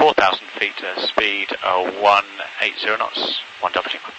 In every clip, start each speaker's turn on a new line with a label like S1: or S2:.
S1: 4,000 feet, speed 180 knots, 1 double jingle.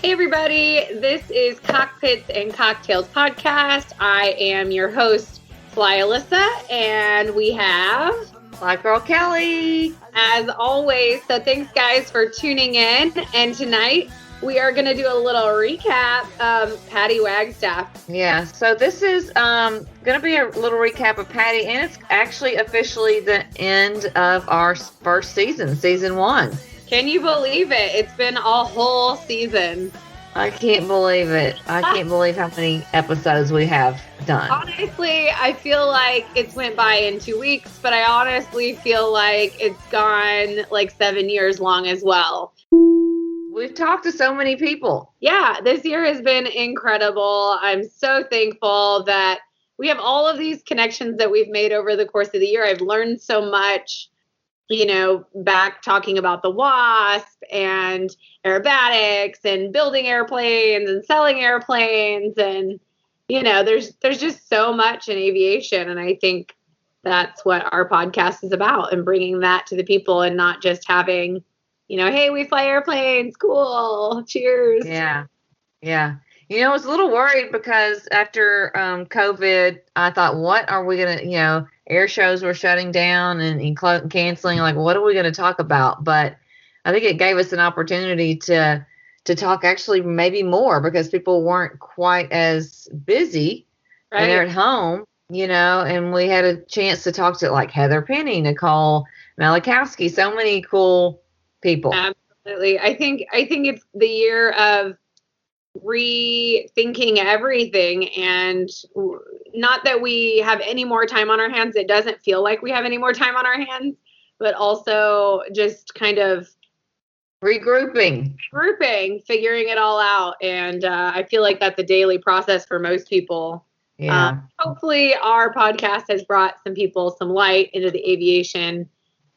S2: Hey everybody, this is Cockpits and Cocktails Podcast. I am your host, Fly Alyssa, and we have
S3: flyGIRL Kelley,
S2: as always. So thanks guys for tuning in. And tonight we are going to do a little recap of Patty Wagstaff.
S3: Yeah, so this is going to be a little recap of Patty, and it's actually officially the end of our first season, season 1.
S2: Can you believe it? It's been a whole season.
S3: I can't believe it. I can't believe how many episodes we have done.
S2: Honestly, I feel like it's went by in 2 weeks, but I honestly feel like it's gone like 7 years long as well.
S3: We've talked to so many people.
S2: Yeah, this year has been incredible. I'm so thankful that we have all of these connections that we've made over the course of the year. I've learned so much, you know, back talking about the WASP and aerobatics and building airplanes and selling airplanes. And, you know, there's just so much in aviation. And I think that's what our podcast is about, and bringing that to the people and not just having, you know, hey, we fly airplanes. Cool. Cheers.
S3: Yeah. Yeah. You know, I was a little worried because after COVID, I thought, what are we going to, you know, air shows were shutting down and canceling. Like, what are we going to talk about? But I think it gave us an opportunity to talk actually maybe more, because people weren't quite as busy and they're at home, you know, and we had a chance to talk to like Heather Penny, Nicole Malachowski, so many cool people.
S2: Absolutely. I think it's the year of rethinking everything, and not that we have any more time on our hands. It doesn't feel like we have any more time on our hands, but also just kind of
S3: regrouping,
S2: figuring it all out. And I feel like that's a daily process for most people.
S3: Yeah.
S2: Hopefully our podcast has brought some people some light into the aviation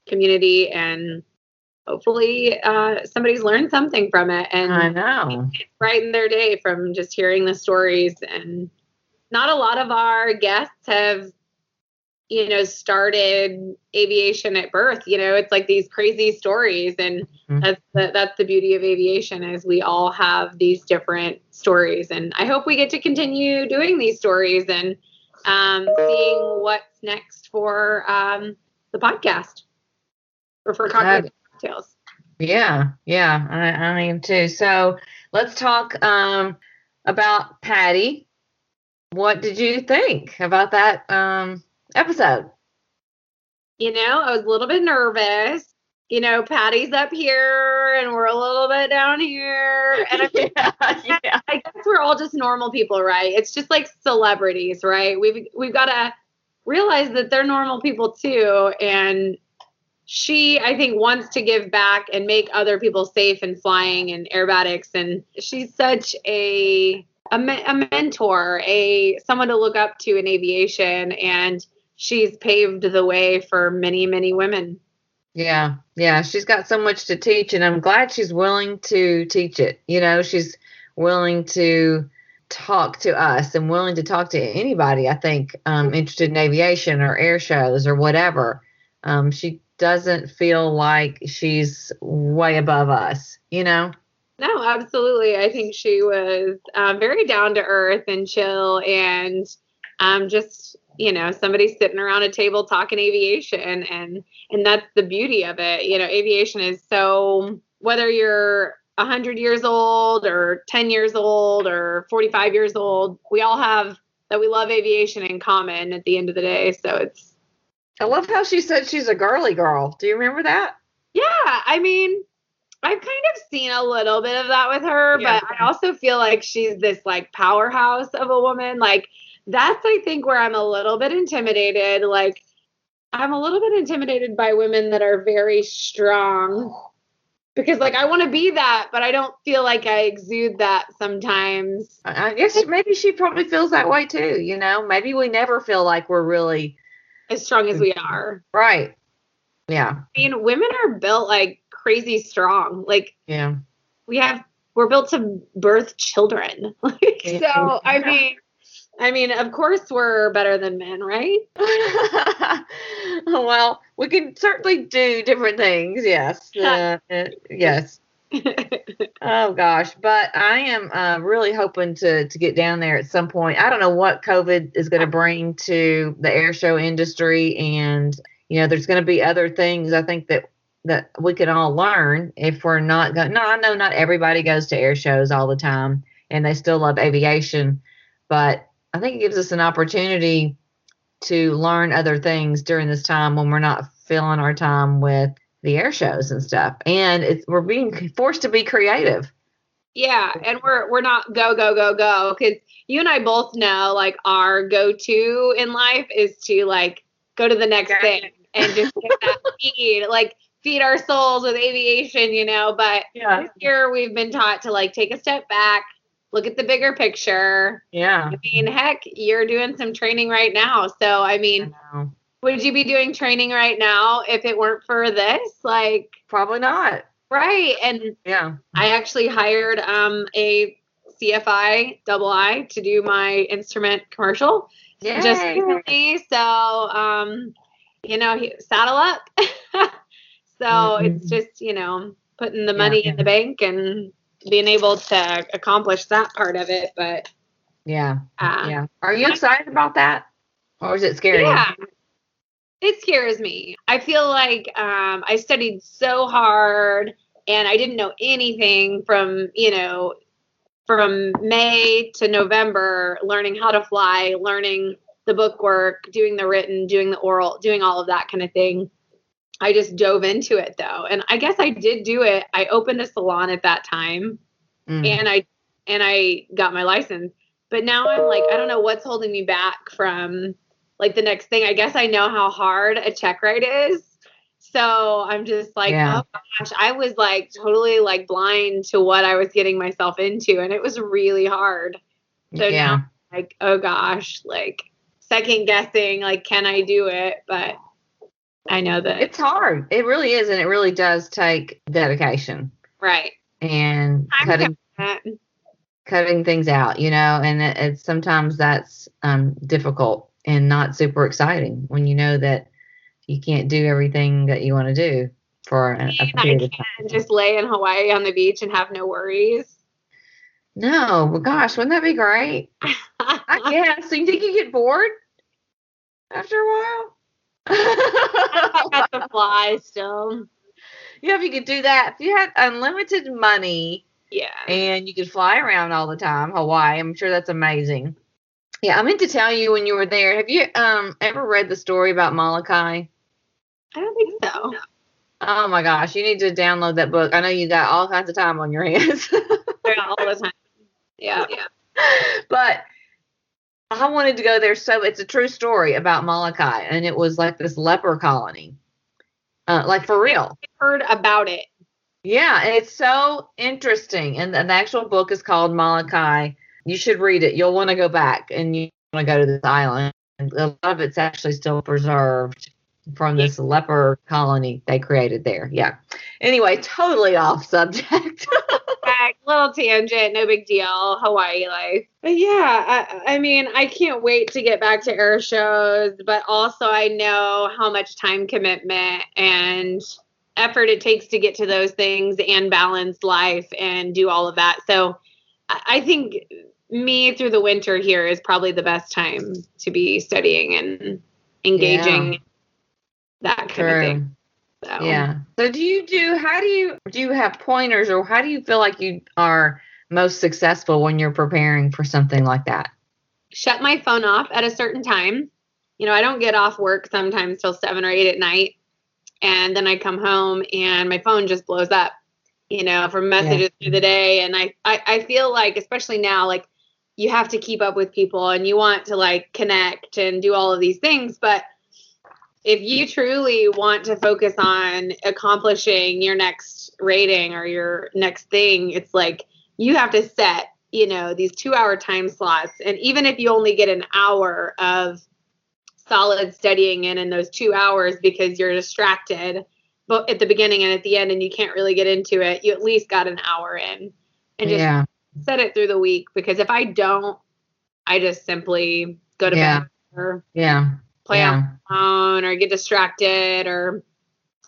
S2: community, and hopefully somebody's learned something from it, and
S3: I know,
S2: brighten their day from just hearing the stories. And not a lot of our guests have, you know, started aviation at birth. You know, it's like these crazy stories, and that's the beauty of aviation, is we all have these different stories. And I hope we get to continue doing these stories and seeing what's next for the podcast or for Cocktails.
S3: Yeah, I am too. So let's talk about Patty. What did you think about that episode?
S2: You know, I was a little bit nervous. You know, Patty's up here and we're a little bit down here. And I guess we're all just normal people, right? It's just like celebrities, right? We've got to realize that they're normal people too. And she, I think, wants to give back and make other people safe in flying and aerobatics. And she's such a mentor, someone to look up to in aviation. And she's paved the way for many, many women.
S3: Yeah. She's got so much to teach, and I'm glad she's willing to teach it. You know, she's willing to talk to us and willing to talk to anybody, I think, interested in aviation or air shows or whatever. She doesn't feel like she's way above us, you know?
S2: No, absolutely. I think she was very down to earth and chill, and just, you know, somebody sitting around a table talking aviation, and that's the beauty of it. You know, aviation is so, whether you're 100 years old or 10 years old or 45 years old, we all have that we love aviation in common at the end of the day. So
S3: I love how she said she's a girly girl. Do you remember that?
S2: Yeah. I mean, I've kind of seen a little bit of that with her, but I also feel like she's this like powerhouse of a woman. Like, that's, I think, where I'm a little bit intimidated. Like, I'm a little bit intimidated by women that are very strong, because like, I want to be that, but I don't feel like I exude that sometimes.
S3: I guess maybe she probably feels that way too. You know, maybe we never feel like we're really
S2: as strong as we are.
S3: Right. Yeah.
S2: I mean, women are built like crazy strong. Like,
S3: Yeah.
S2: we're built to birth children. Like, so, I mean, of course we're better than men, right?
S3: Well, we can certainly do different things. Yes. Yes. Oh gosh, but I am really hoping to get down there at some point. I don't know what COVID is going to bring to the air show industry, and there's going to be other things I think that we can all learn if we're not going. No, I know not everybody goes to air shows all the time, and they still love aviation, but I think it gives us an opportunity to learn other things during this time when we're not filling our time with the air shows and stuff, and we're being forced to be creative.
S2: Yeah, and we're not go because you and I both know like our go-to in life is to like go to the next thing and just get that feed our souls with aviation, but this year we've been taught to like take a step back, look at the bigger picture.
S3: Yeah.
S2: I mean, heck, you're doing some training right now. So, I mean, would you be doing training right now if it weren't for this? Like,
S3: probably not.
S2: Right. And I actually hired a CFI double I to do my instrument commercial just recently. So, saddle up. So it's just, putting the money in the bank and being able to accomplish that part of it. But
S3: are you excited about that, or is it scary?
S2: Yeah, it scares me. I feel like I studied so hard and I didn't know anything from May to November, learning how to fly, learning the book work, doing the written, doing the oral, doing all of that kind of thing. I just dove into it though. And I guess I did do it. I opened a salon at that time and I got my license. But now I'm like, I don't know what's holding me back from like the next thing. I guess I know how hard a check ride is. So I'm just like, oh gosh, I was like totally like blind to what I was getting myself into. And it was really hard. So now I'm like, oh gosh, like second guessing, like, can I do it? But I know that
S3: it's hard. It really is. And it really does take dedication.
S2: Right.
S3: And cutting things out, and it's sometimes that's difficult and not super exciting when you know that you can't do everything that you want to do for a period of time.
S2: And just lay in Hawaii on the beach and have no worries.
S3: No, but gosh, wouldn't that be great? I guess. So you think you get bored after a while?
S2: I got to fly still.
S3: Yeah, if you could do that, if you had unlimited money, and you could fly around all the time, Hawaii, I'm sure that's amazing. Yeah, I meant to tell you when you were there. Have you ever read the story about Molokai?
S2: I don't think so.
S3: Oh my gosh, you need to download that book. I know you got all kinds of time on your hands.
S2: All the time. Yeah.
S3: But I wanted to go there. So it's a true story about Molokai, and it was like this leper colony, like for real.
S2: I heard about it.
S3: Yeah, and it's so interesting. And the actual book is called Molokai. You should read it. You'll want to go back, and you want to go to this island. And a lot of it's actually still preserved from this leper colony they created there. Yeah. Anyway, totally off subject.
S2: Little tangent, no big deal. Hawaii life. But yeah, I mean, I can't wait to get back to air shows, but also I know how much time commitment and effort it takes to get to those things and balance life and do all of that. So I think me through the winter here is probably the best time to be studying and engaging that kind of thing. So.
S3: Yeah. So do you have pointers, or how do you feel like you are most successful when you're preparing for something like that?
S2: Shut my phone off at a certain time. I don't get off work sometimes till 7 or 8 at night. And then I come home and my phone just blows up, from messages through the day. And I feel like, especially now, like you have to keep up with people and you want to like connect and do all of these things. But if you truly want to focus on accomplishing your next rating or your next thing, it's like you have to set, these 2-hour time slots. And even if you only get an hour of solid studying in those 2 hours because you're distracted, but at the beginning and at the end and you can't really get into it, you at least got an hour in, and just set it through the week, because if I don't, I just simply go to bed or play on my phone or get distracted, or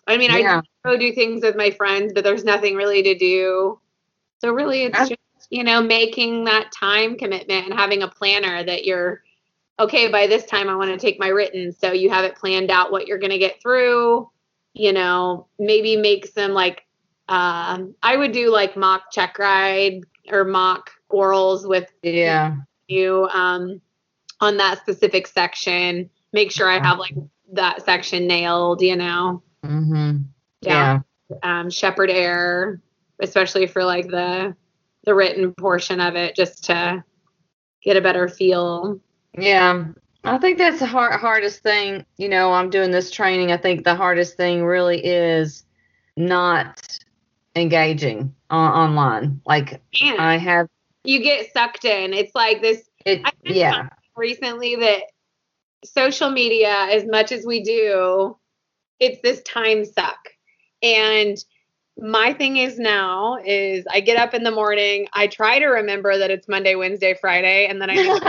S2: I go do things with my friends, but there's nothing really to do. So really it's just, making that time commitment and having a planner that you're okay, by this time I want to take my written. So you have it planned out what you're going to get through, maybe make some I would do like mock check ride or mock orals with you on that specific section. Make sure I have like that section nailed,
S3: Mm-hmm.
S2: Shepherd air, especially for like the written portion of it, just to get a better feel.
S3: Yeah. I think that's the hardest thing. I'm doing this training. I think the hardest thing really is not engaging online. Like
S2: you get sucked in. It's like this. Recently that social media, as much as we do, it's this time suck. And my thing is now is I get up in the morning. I try to remember that it's Monday, Wednesday, Friday, and then I just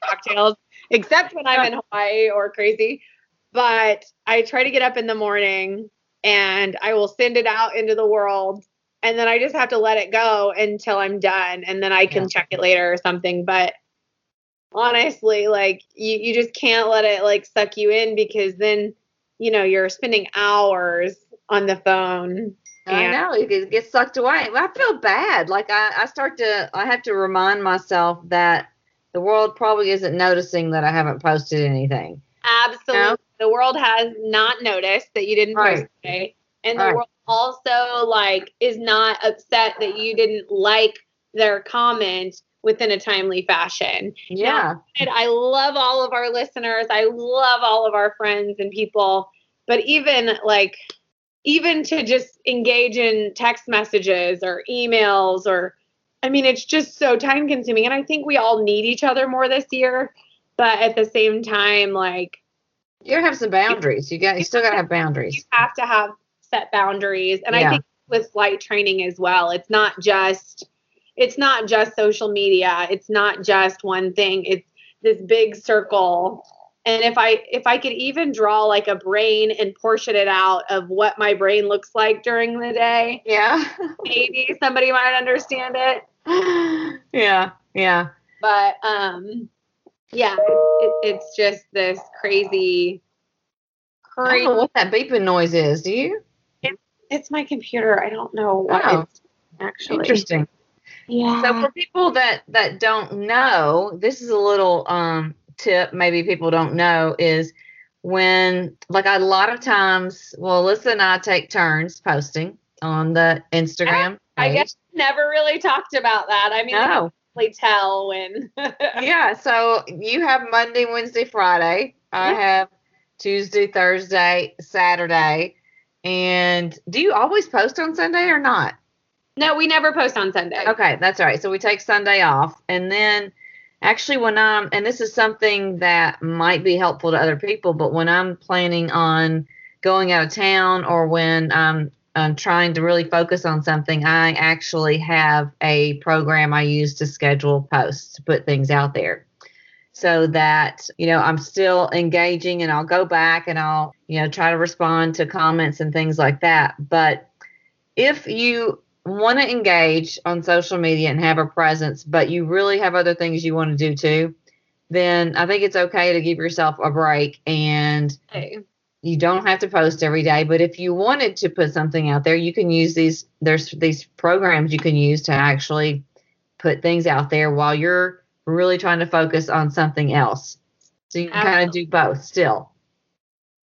S2: cocktails, except when I'm in Hawaii or crazy. But I try to get up in the morning and I will send it out into the world, and then I just have to let it go until I'm done, and then I can check it later or something. But honestly, like you just can't let it like suck you in, because then you're spending hours on the phone.
S3: I know, it gets sucked away. I feel bad. Like I have to remind myself that the world probably isn't noticing that I haven't posted anything.
S2: Absolutely. The world has not noticed that you didn't post today. And the world also is not upset that you didn't like their comment within a timely fashion.
S3: Yeah.
S2: Now, I love all of our listeners. I love all of our friends and people. But even to just engage in text messages or emails it's just so time consuming. And I think we all need each other more this year. But at the same time,
S3: you gotta have some boundaries. You still gotta have boundaries.
S2: You have to have set boundaries. And I think with flight training as well, it's not just social media. It's not just one thing. It's this big circle. And if I could even draw like a brain and portion it out of what my brain looks like during the day, maybe somebody might understand it.
S3: Yeah.
S2: But it's just this crazy.
S3: I don't know what that beeping noise is. Do you?
S2: It's my computer. I don't know what it's actually.
S3: Interesting.
S2: Yeah.
S3: So for people that don't know, this is a little tip maybe people don't know, is when a lot of times, Alyssa and I take turns posting on the Instagram page.
S2: I guess never really talked about that. I mean, I can really tell when.
S3: Yeah, so you have Monday, Wednesday, Friday. I have Tuesday, Thursday, Saturday. And do you always post on Sunday or not?
S2: No, we never post on Sunday.
S3: Okay, that's all right. So we take Sunday off. And then actually and this is something that might be helpful to other people, but when I'm planning on going out of town or when I'm trying to really focus on something, I actually have a program I use to schedule posts, to put things out there, so that, I'm still engaging, and I'll go back and I'll, try to respond to comments and things like that. But if you want to engage on social media and have a presence, but you really have other things you want to do too, then I think it's okay to give yourself a break, and you don't have to post every day. But if you wanted to put something out there, you can use there's these programs you can use to actually put things out there while you're really trying to focus on something else. So you can kind of do both still.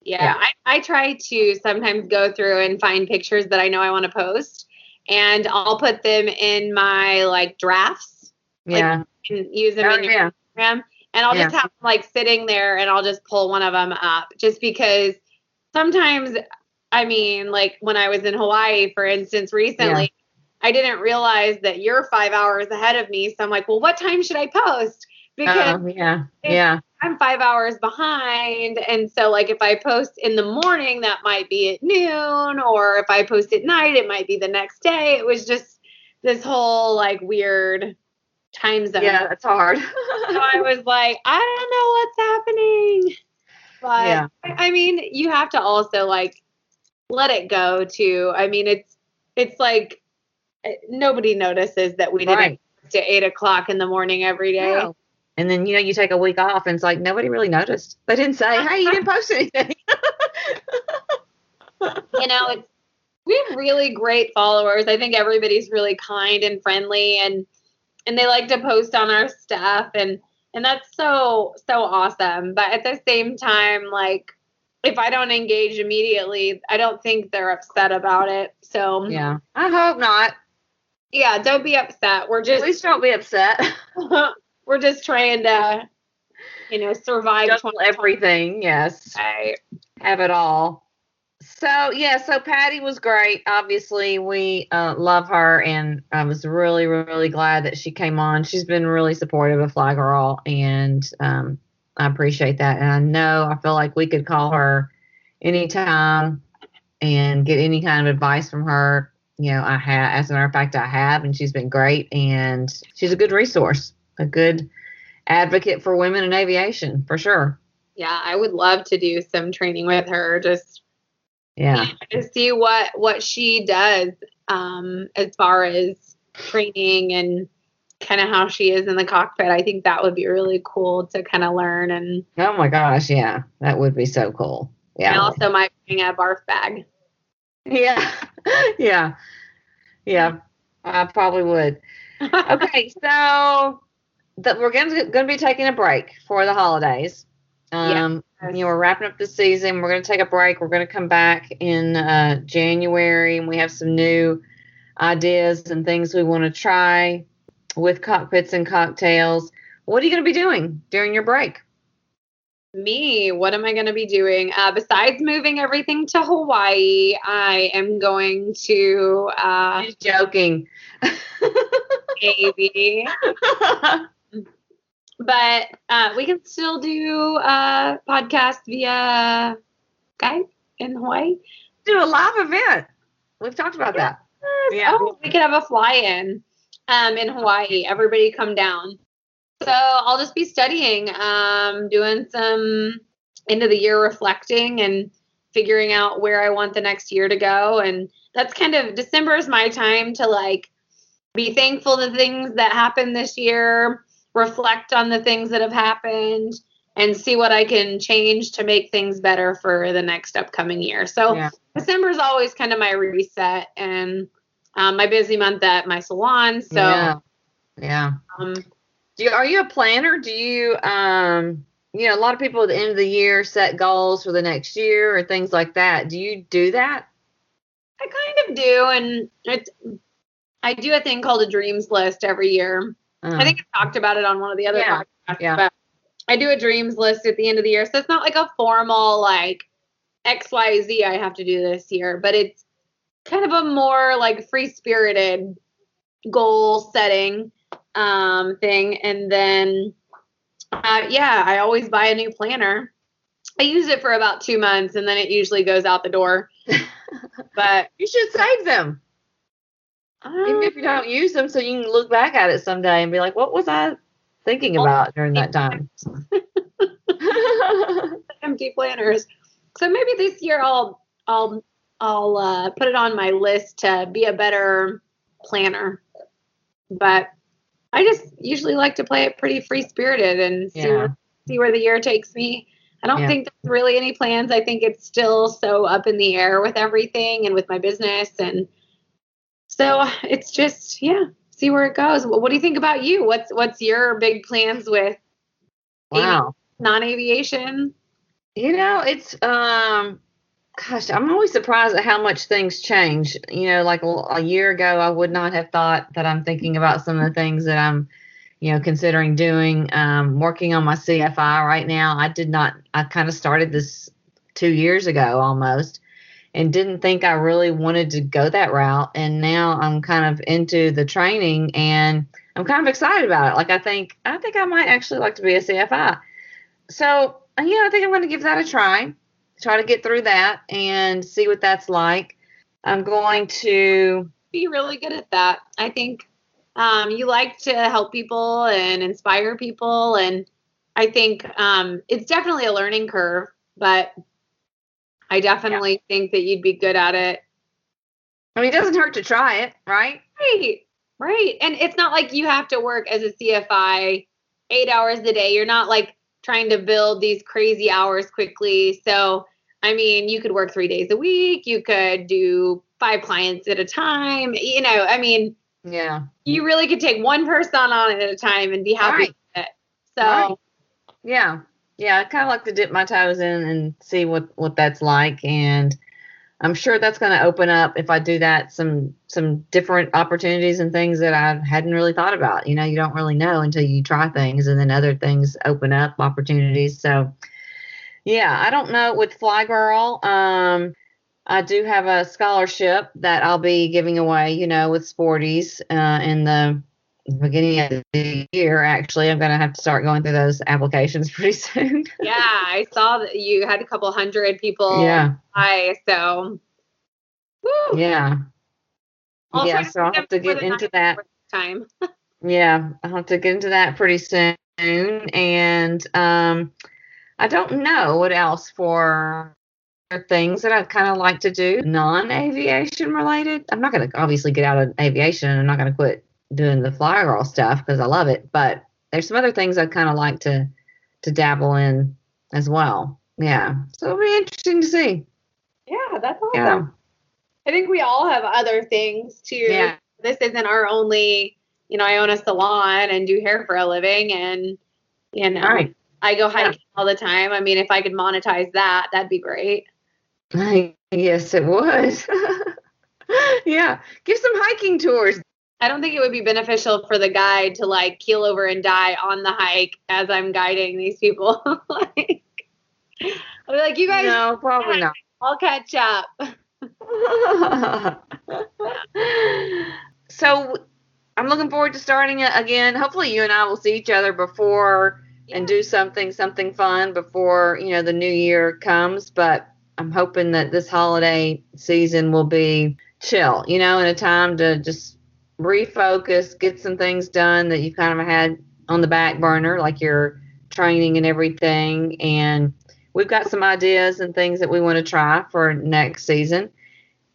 S2: Yeah. I try to sometimes go through and find pictures that I know I want to post, and I'll put them in my drafts. And use them in your program. And I'll just have them sitting there, and I'll just pull one of them up, just because sometimes, when I was in Hawaii, for instance, recently, I didn't realize that you're 5 hours ahead of me. So I'm like, well, what time should I post? Because I'm 5 hours behind. And so like if I post in the morning, that might be at noon, or if I post at night, it might be the next day. It was just this whole like weird time zone.
S3: Yeah, it's hard.
S2: So I was like, I don't know what's happening. But
S3: Yeah.
S2: I mean, you have to also like let it go too. I mean, it's like nobody notices that we didn't to 8 o'clock in the morning every day.
S3: No. And then, you take a week off and it's like nobody really noticed. They didn't say, hey, you didn't post anything.
S2: We have really great followers. I think everybody's really kind and friendly, and they like to post on our stuff, and that's so awesome. But at the same time, like if I don't engage immediately, I don't think they're upset about it. So
S3: yeah, I hope not.
S2: Yeah, don't be upset.
S3: Please don't be upset.
S2: We're just trying to, survive.
S3: Everything. Yes.
S2: Right.
S3: Have it all. So Patty was great. Obviously, we love her, and I was really, really glad that she came on. She's been really supportive of flyGIRL, and I appreciate that. And I feel like we could call her anytime and get any kind of advice from her. I have, as a matter of fact, I have, and she's been great, and she's a good resource, a good advocate for women in aviation, for sure.
S2: Yeah, I would love to do some training with her, just to see what she does as far as training and kind of how she is in the cockpit. I think that would be really cool to kind of learn. And
S3: oh my gosh, yeah, that would be so cool. Yeah.
S2: I also might bring a barf bag.
S3: Yeah. Yeah, I probably would. Okay, so we're going to be taking a break for the holidays. We're wrapping up the season. We're going to take a break. We're going to come back in January, and we have some new ideas and things we want to try with cockpits and cocktails. What are you going to be doing during your break?
S2: Me, what am I going to be doing? Besides moving everything to Hawaii, I am going to...
S3: She's joking.
S2: Maybe. But we can still do a podcast via Skype in Hawaii.
S3: Do a live event. We've talked about that.
S2: Yeah. Oh, we could have a fly-in in Hawaii. Everybody come down. So I'll just be studying, doing some end of the year reflecting and figuring out where I want the next year to go. And that's kind of, December is my time to like be thankful to things that happened this year, reflect on the things that have happened, and see what I can change to make things better for the next upcoming year. So December is always kind of my reset and my busy month at my salon. So
S3: are you a planner? Do you a lot of people at the end of the year set goals for the next year or things like that. Do you do that?
S2: I kind of do, and I do a thing called a dreams list every year. I think I talked about it on one of the other podcasts.
S3: Yeah.
S2: But I do a dreams list at the end of the year. So it's not like a formal like XYZ I have to do this year, but it's kind of a more like free-spirited goal setting thing. And then I always buy a new planner. I use it for about 2 months and then it usually goes out the door. But
S3: you should save them. Even if you don't use them, so you can look back at it someday and be like, what was I thinking about during that time?
S2: Empty planners. So maybe this year I'll put it on my list to be a better planner. But I just usually like to play it pretty free-spirited and see where the year takes me. I don't think there's really any plans. I think it's still so up in the air with everything and with my business. And so it's just, see where it goes. What do you think about you? What's your big plans with non-aviation?
S3: It's, gosh, I'm always surprised at how much things change. Like a year ago, I would not have thought that I'm thinking about some of the things that I'm, considering doing. Working on my CFI right now. I kind of started this 2 years ago almost and didn't think I really wanted to go that route. And now I'm kind of into the training and I'm kind of excited about it. Like I think I might actually like to be a CFI. So, I think I'm going to give that a try to get through that and see what that's like. I'm going to
S2: be really good at that. I think you like to help people and inspire people. And I think it's definitely a learning curve, but I definitely think that you'd be good at it.
S3: I mean, it doesn't hurt to try it, right?
S2: Right. And it's not like you have to work as a CFI 8 hours a day. You're not like trying to build these crazy hours quickly. So, I mean, you could work 3 days a week. You could do 5 clients at a time. I mean,
S3: yeah,
S2: you really could take one person on at a time and be happy with it. So,
S3: yeah, I kind of like to dip my toes in and see what that's like. And I'm sure that's going to open up, if I do that, some different opportunities and things that I hadn't really thought about. You don't really know until you try things, and then other things open up opportunities. So, yeah, I don't know with flyGIRL. I do have a scholarship that I'll be giving away, with Sporties in the beginning of the year. Actually, I'm going to have to start going through those applications pretty soon.
S2: Yeah, I saw that you had a couple hundred people.
S3: Yeah.
S2: So.
S3: Woo. Yeah.
S2: Also,
S3: so I'll have to get into that.
S2: Time.
S3: Yeah, I'll have to get into that pretty soon. And I don't know what else for things that I'd kind of like to do, non-aviation related. I'm not going to obviously get out of aviation. I'm not going to quit doing the flyGIRL stuff because I love it. But there's some other things I'd kind of like to dabble in as well. Yeah. So it'll be interesting to see.
S2: Yeah, that's awesome.
S3: Yeah.
S2: I think we all have other things too.
S3: Yeah.
S2: This isn't our only, I own a salon and do hair for a living, and,
S3: Right.
S2: I go hiking all the time. I mean, if I could monetize that, that'd be great.
S3: Yes, it would. Yeah. Give some hiking tours.
S2: I don't think it would be beneficial for the guide to like keel over and die on the hike as I'm guiding these people. I'll be like, you guys.
S3: No, probably not.
S2: I'll catch up.
S3: So I'm looking forward to starting it again. Hopefully you and I will see each other before and do something fun before, the new year comes. But I'm hoping that this holiday season will be chill, and a time to just refocus, get some things done that you kind of had on the back burner, like your training and everything. And we've got some ideas and things that we want to try for next season.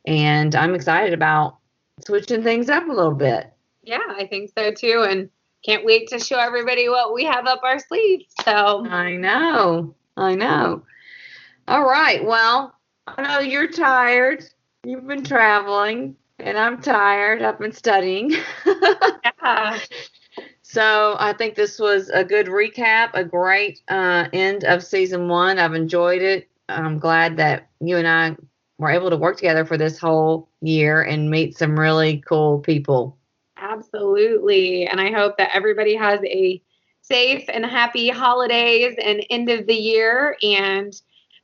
S3: And I'm excited about switching things up a little bit.
S2: Yeah, I think so too. And can't wait to show everybody what we have up our sleeves. So
S3: I know. All right. Well, I know you're tired. You've been traveling, and I'm tired. I've been studying.
S2: Yeah.
S3: So I think this was a good recap, a great end of season 1. I've enjoyed it. I'm glad that you and I were able to work together for this whole year and meet some really cool people.
S2: Absolutely. And I hope that everybody has a safe and happy holidays and end of the year. And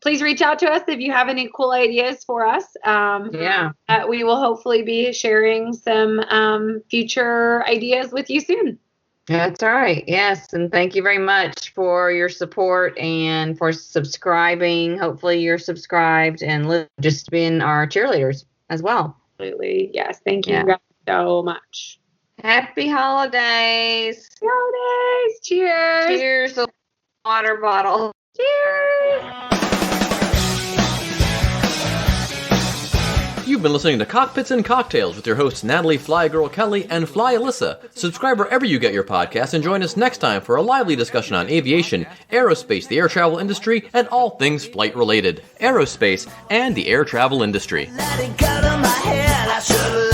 S2: please reach out to us if you have any cool ideas for us. We will hopefully be sharing some future ideas with you soon.
S3: That's right. Yes. And thank you very much for your support and for subscribing. Hopefully you're subscribed and just being our cheerleaders as well.
S2: Absolutely. Yes. Thank you guys so much.
S3: Happy holidays.
S2: Holidays. Cheers.
S3: Cheers. A water bottle.
S2: Cheers.
S4: You've been listening to Cockpits and Cocktails with your hosts Natalie flyGIRL Kelley and Fly Alyssa. Subscribe wherever you get your podcasts and join us next time for a lively discussion on aviation, aerospace, the air travel industry, and all things flight related. Aerospace and the air travel industry.
S5: Let it go to my head, I should